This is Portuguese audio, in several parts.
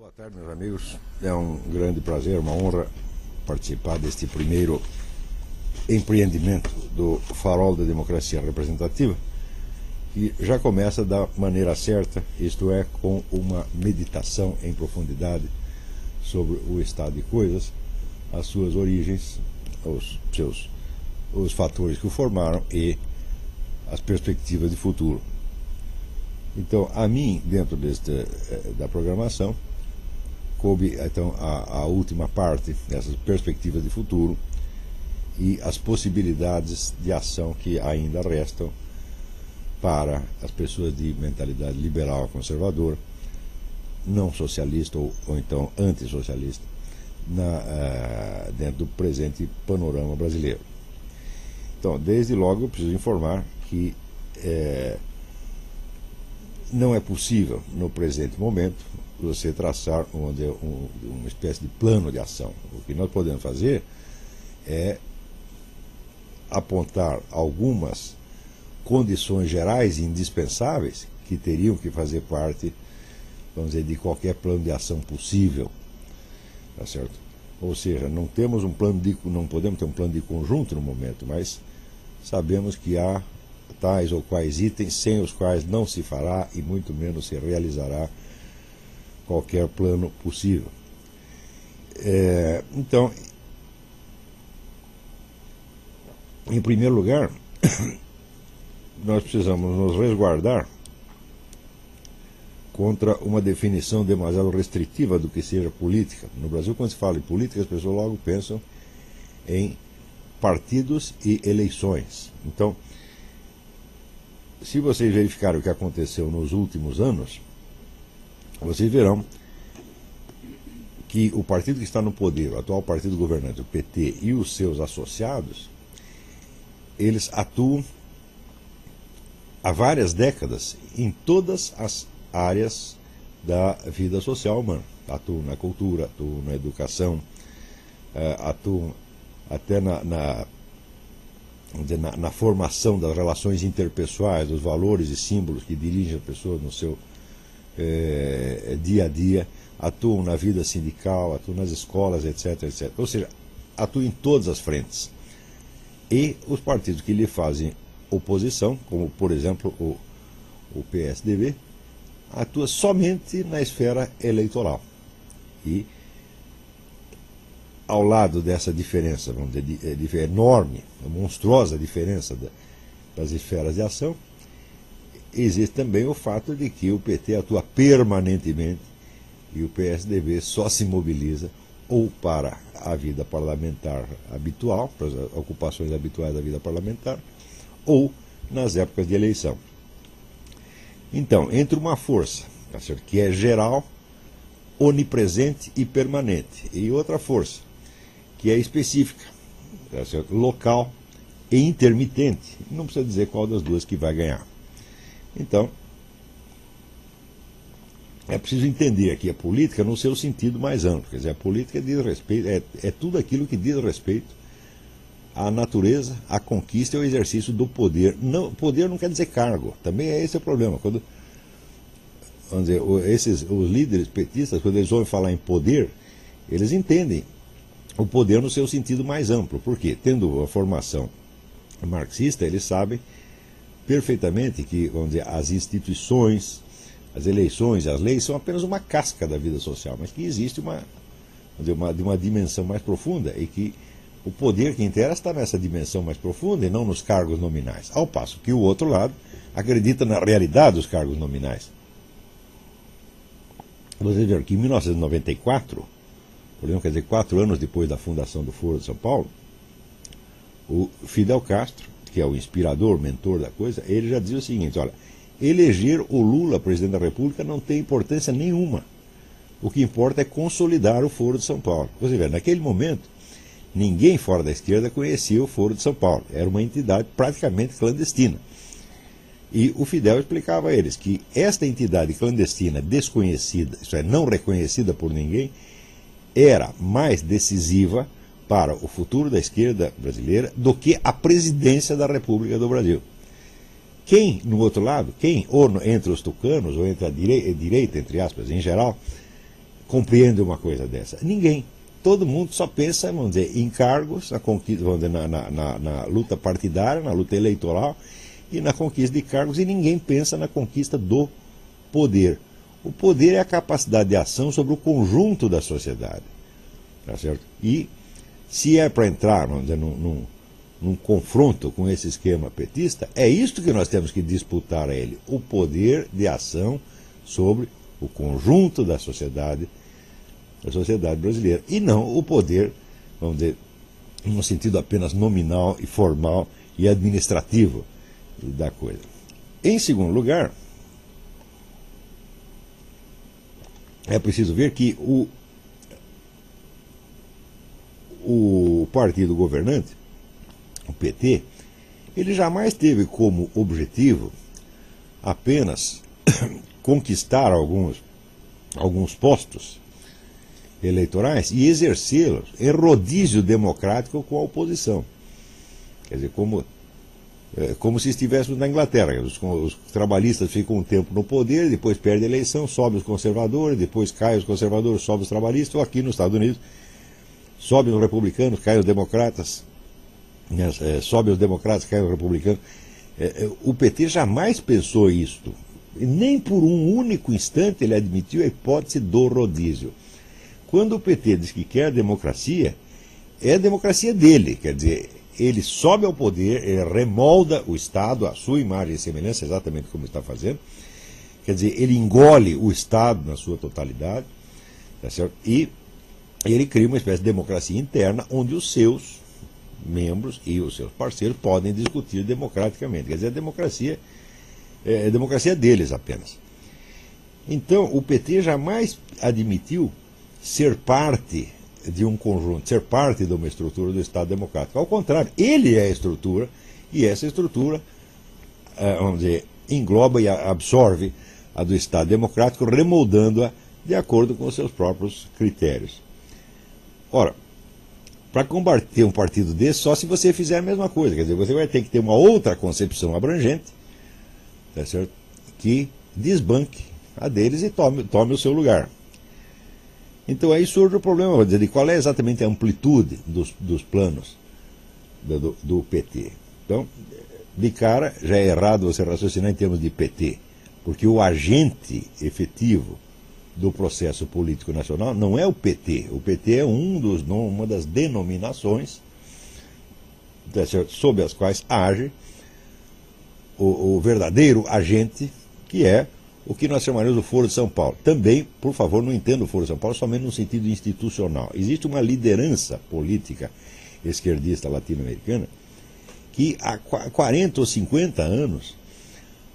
Boa tarde, meus amigos. É um grande prazer, uma honra participar deste primeiro empreendimento do Farol da Democracia Representativa, que já começa da maneira certa, isto é, com uma meditação em profundidade sobre o estado de coisas, as suas origens, os fatores que o formaram e as perspectivas de futuro. Então, a mim, dentro da programação, coube então a última parte dessas perspectivas de futuro e as possibilidades de ação que ainda restam para as pessoas de mentalidade liberal conservadora, não socialista ou então antissocialista, dentro do presente panorama brasileiro. Então, desde logo eu preciso informar que não é possível, no presente momento, você traçar uma espécie de plano de ação. O que nós podemos fazer é apontar algumas condições gerais indispensáveis que teriam que fazer parte, vamos dizer, de qualquer plano de ação possível, tá certo? Ou seja, não podemos ter um plano de conjunto no momento, mas sabemos que há tais ou quais itens sem os quais não se fará e muito menos se realizará qualquer plano possível. Então, em primeiro lugar, nós precisamos nos resguardar contra uma definição demasiado restritiva do que seja política. No Brasil, quando se fala em política, as pessoas logo pensam em partidos e eleições. Então, se vocês verificarem o que aconteceu nos últimos anos, vocês verão que o partido que está no poder, o atual partido governante, o PT, e os seus associados, eles atuam há várias décadas em todas as áreas da vida social humana. Atuam na cultura, atuam na educação, atuam até na formação das relações interpessoais, dos valores e símbolos que dirigem as pessoas no seu dia a dia, atuam na vida sindical, atuam nas escolas, etc, etc. Ou seja, atuam em todas as frentes. E os partidos que lhe fazem oposição, como por exemplo o PSDB, atua somente na esfera eleitoral. E ao lado dessa diferença, vamos dizer, enorme, monstruosa diferença das esferas de ação, existe também o fato de que o PT atua permanentemente e o PSDB só se mobiliza ou para a vida parlamentar habitual, para as ocupações habituais da vida parlamentar, ou nas épocas de eleição. Então, entre uma força, tá certo, que é geral, onipresente e permanente, e outra força, que é específica, tá certo, local e intermitente, não precisa dizer qual das duas que vai ganhar. Então, é preciso entender aqui a política no seu sentido mais amplo. Quer dizer, a política diz respeito, é tudo aquilo que diz respeito à natureza, à conquista e ao exercício do poder. Não, poder não quer dizer cargo, também é esse o problema. Quando, vamos dizer, os líderes petistas, quando eles ouvem falar em poder, eles entendem o poder no seu sentido mais amplo. Por quê? Tendo a formação marxista, eles sabem perfeitamente que, vamos dizer, as instituições, as eleições, as leis são apenas uma casca da vida social, mas que existe uma dimensão mais profunda e que o poder que interessa está nessa dimensão mais profunda e não nos cargos nominais. Ao passo que o outro lado acredita na realidade dos cargos nominais. Vocês viram que em 1994, por exemplo, quer dizer, 4 anos depois da fundação do Foro de São Paulo, o Fidel Castro, que é o inspirador, mentor da coisa, ele já dizia o seguinte: olha, eleger o Lula presidente da República não tem importância nenhuma. O que importa é consolidar o Foro de São Paulo. Você vê, naquele momento, ninguém fora da esquerda conhecia o Foro de São Paulo. Era uma entidade praticamente clandestina. E o Fidel explicava a eles que esta entidade clandestina, desconhecida, isso é, não reconhecida por ninguém, era mais decisiva para o futuro da esquerda brasileira do que a presidência da República do Brasil. Quem, no outro lado, ou entre os tucanos, ou entre a direita, entre aspas, em geral, compreende uma coisa dessa? Ninguém. Todo mundo só pensa, vamos dizer, em cargos, na conquista, vamos dizer, na luta partidária, na luta eleitoral e na conquista de cargos, e ninguém pensa na conquista do poder. O poder é a capacidade de ação sobre o conjunto da sociedade. Tá certo? E se é para entrar, vamos dizer, num confronto com esse esquema petista, é isto que nós temos que disputar a ele: o poder de ação sobre o conjunto da sociedade brasileira, e não o poder, vamos dizer, num sentido apenas nominal e formal e administrativo da coisa. Em segundo lugar, é preciso ver que o partido governante, o PT, ele jamais teve como objetivo apenas conquistar alguns postos eleitorais e exercê-los em rodízio democrático com a oposição. Quer dizer, como se estivéssemos na Inglaterra. Os trabalhistas ficam um tempo no poder, depois perdem a eleição, sobe os conservadores, depois caem os conservadores, sobe os trabalhistas, ou aqui nos Estados Unidos, sobem os republicanos, caem os democratas, sobem os democratas, caem os republicanos. O PT jamais pensou isto. E nem por um único instante ele admitiu a hipótese do rodízio. Quando o PT diz que quer democracia, é a democracia dele. Quer dizer, ele sobe ao poder, ele remolda o Estado, a sua imagem e semelhança, exatamente como está fazendo. Quer dizer, ele engole o Estado na sua totalidade, tá certo? E ele cria uma espécie de democracia interna, onde os seus membros e os seus parceiros podem discutir democraticamente. Quer dizer, a democracia é a democracia deles apenas. Então, o PT jamais admitiu ser parte de um conjunto, ser parte de uma estrutura do Estado Democrático. Ao contrário, ele é a estrutura, e essa estrutura, vamos dizer, engloba e absorve a do Estado Democrático, remoldando-a de acordo com os seus próprios critérios. Ora, para combater um partido desse, só se você fizer a mesma coisa. Quer dizer, você vai ter que ter uma outra concepção abrangente, tá certo? Que desbanque a deles e tome o seu lugar. Então aí surge o problema, vou dizer, de qual é exatamente a amplitude dos planos do PT. Então, de cara, já é errado você raciocinar em termos de PT, porque o agente efetivo do processo político nacional não é o PT. O PT é uma das denominações, tá certo, sob as quais age o verdadeiro agente, que é o que nós chamaremos do Foro de São Paulo. Também, por favor, não entenda o Foro de São Paulo somente no sentido institucional. Existe uma liderança política esquerdista latino-americana que há 40 ou 50 anos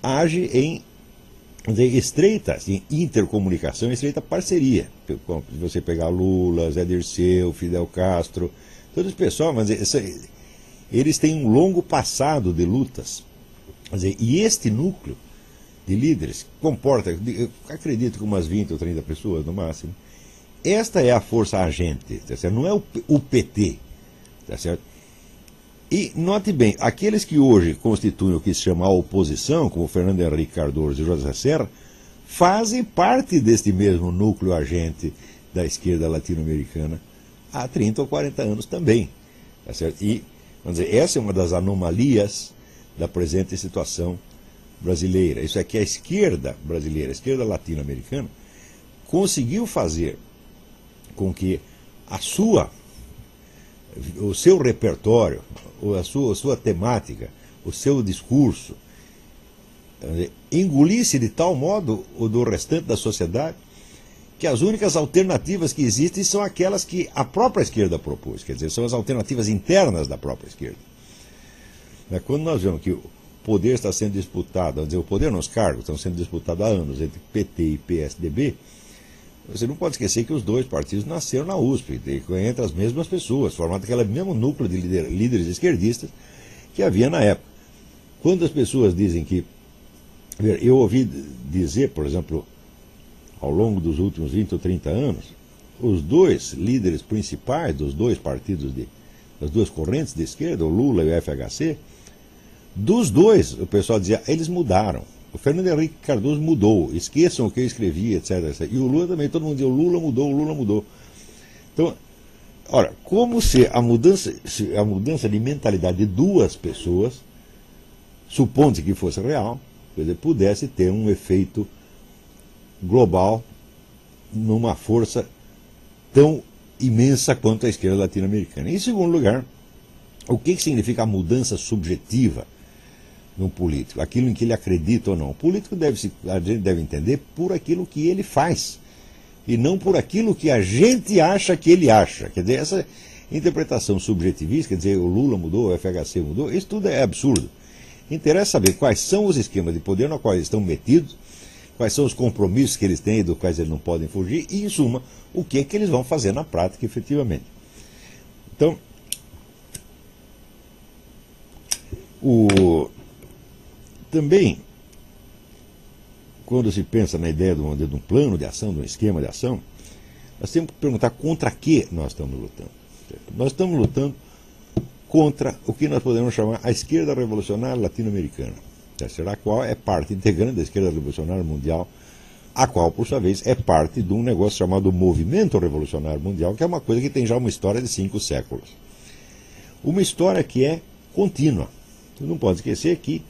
age em estreita intercomunicação, estreita parceria. Se você pegar Lula, Zé Dirceu, Fidel Castro, todo esse pessoal, mas eles têm um longo passado de lutas. E este núcleo de líderes comporta, eu acredito, com umas 20 ou 30 pessoas no máximo. Esta é a força agente, tá certo? Não é o PT, tá certo? E note bem, aqueles que hoje constituem o que se chama a oposição, como Fernando Henrique Cardoso e José Serra, fazem parte deste mesmo núcleo agente da esquerda latino-americana há 30 ou 40 anos também, tá certo? E, vamos dizer, essa é uma das anomalias da presente situação brasileira. Isso é que a esquerda brasileira, a esquerda latino-americana, conseguiu fazer com que o seu repertório, a sua temática, o seu discurso, engolisse de tal modo o do restante da sociedade que as únicas alternativas que existem são aquelas que a própria esquerda propôs, quer dizer, são as alternativas internas da própria esquerda. Quando nós vemos que o poder está sendo disputado, vamos dizer, o poder nos cargos estão sendo disputados há anos entre PT e PSDB, você não pode esquecer que os dois partidos nasceram na USP, entre as mesmas pessoas, formando aquele mesmo núcleo de líderes esquerdistas que havia na época. Quando as pessoas dizem que... Eu ouvi dizer, por exemplo, ao longo dos últimos 20 ou 30 anos, os dois líderes principais dos dois partidos, das duas correntes de esquerda, o Lula e o FHC, dos dois, o pessoal dizia, eles mudaram. O Fernando Henrique Cardoso mudou, esqueçam o que eu escrevi, etc, etc. E o Lula também, todo mundo diz, o Lula mudou. Então, ora, como se a mudança de mentalidade de duas pessoas, supondo que fosse real, quer dizer, pudesse ter um efeito global numa força tão imensa quanto a esquerda latino-americana. Em segundo lugar, o que significa a mudança subjetiva no político? Aquilo em que ele acredita ou não. O político a gente deve entender por aquilo que ele faz, e não por aquilo que a gente acha que ele acha. Quer dizer, essa interpretação subjetivista, quer dizer, o Lula mudou, o FHC mudou, isso tudo é absurdo. Interessa saber quais são os esquemas de poder nos quais estão metidos, quais são os compromissos que eles têm e dos quais eles não podem fugir, e, em suma, o que é que eles vão fazer na prática, efetivamente. Então, também, quando se pensa na ideia de um plano de ação, de um esquema de ação, nós temos que perguntar contra que nós estamos lutando. Nós estamos lutando contra o que nós podemos chamar a esquerda revolucionária latino-americana, a qual é parte integrante da esquerda revolucionária mundial, a qual, por sua vez, é parte de um negócio chamado Movimento Revolucionário Mundial, que é uma coisa que tem já uma história de 5 séculos. Uma história que é contínua. Você não pode esquecer que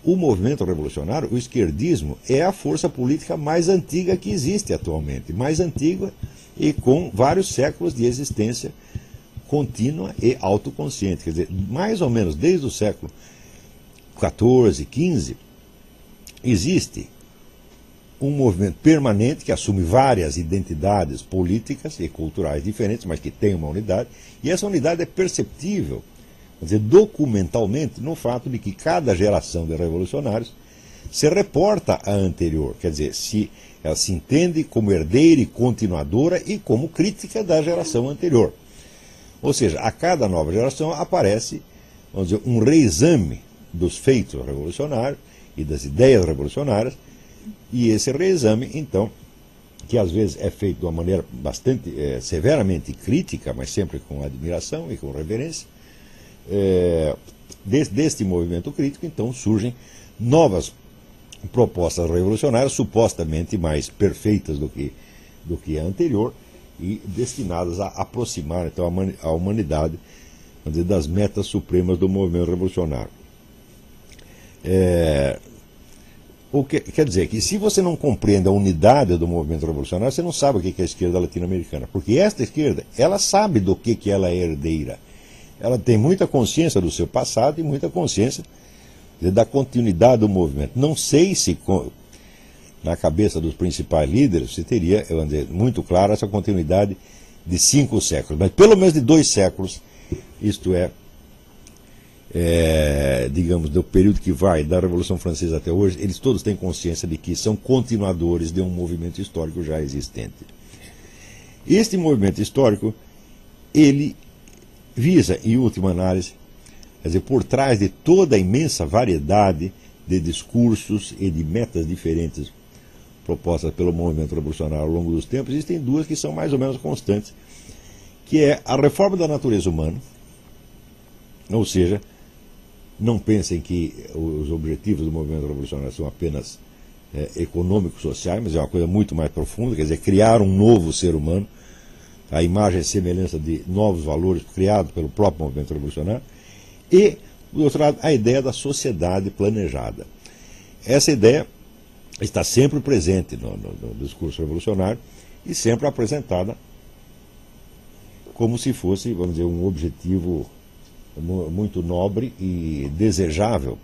o movimento revolucionário, o esquerdismo, é a força política mais antiga que existe atualmente. Mais antiga e com vários séculos de existência contínua e autoconsciente. Quer dizer, mais ou menos desde o século XIV, XV, existe um movimento permanente que assume várias identidades políticas e culturais diferentes, mas que tem uma unidade, e essa unidade é perceptível, quer dizer, documentalmente, no fato de que cada geração de revolucionários se reporta à anterior, quer dizer, ela se entende como herdeira e continuadora e como crítica da geração anterior. Ou seja, a cada nova geração aparece, vamos dizer, um reexame dos feitos revolucionários e das ideias revolucionárias, e esse reexame, então, que às vezes é feito de uma maneira bastante severamente crítica, mas sempre com admiração e com reverência, deste movimento crítico, então, surgem novas propostas revolucionárias, supostamente mais perfeitas do que a anterior, e destinadas a aproximar, então, a humanidade, vamos dizer, das metas supremas do movimento revolucionário. Quer dizer que se você não compreende a unidade do movimento revolucionário, você não sabe o que é a esquerda latino-americana, porque esta esquerda, ela sabe do que ela é herdeira. Ela tem muita consciência do seu passado e muita consciência da continuidade do movimento. Não sei se na cabeça dos principais líderes se teria, vamos dizer, muito claro essa continuidade de 5 séculos, mas pelo menos de 2 séculos, isto digamos, do período que vai da Revolução Francesa até hoje, eles todos têm consciência de que são continuadores de um movimento histórico já existente. Este movimento histórico, ele visa, em última análise, quer dizer, por trás de toda a imensa variedade de discursos e de metas diferentes propostas pelo movimento revolucionário ao longo dos tempos, existem 2 que são mais ou menos constantes, que é a reforma da natureza humana, ou seja, não pensem que os objetivos do movimento revolucionário são apenas econômicos, sociais, mas é uma coisa muito mais profunda, quer dizer, criar um novo ser humano, a imagem e semelhança de novos valores criados pelo próprio movimento revolucionário, e, do outro lado, a ideia da sociedade planejada. Essa ideia está sempre presente no discurso revolucionário e sempre apresentada como se fosse, vamos dizer, um objetivo muito nobre e desejável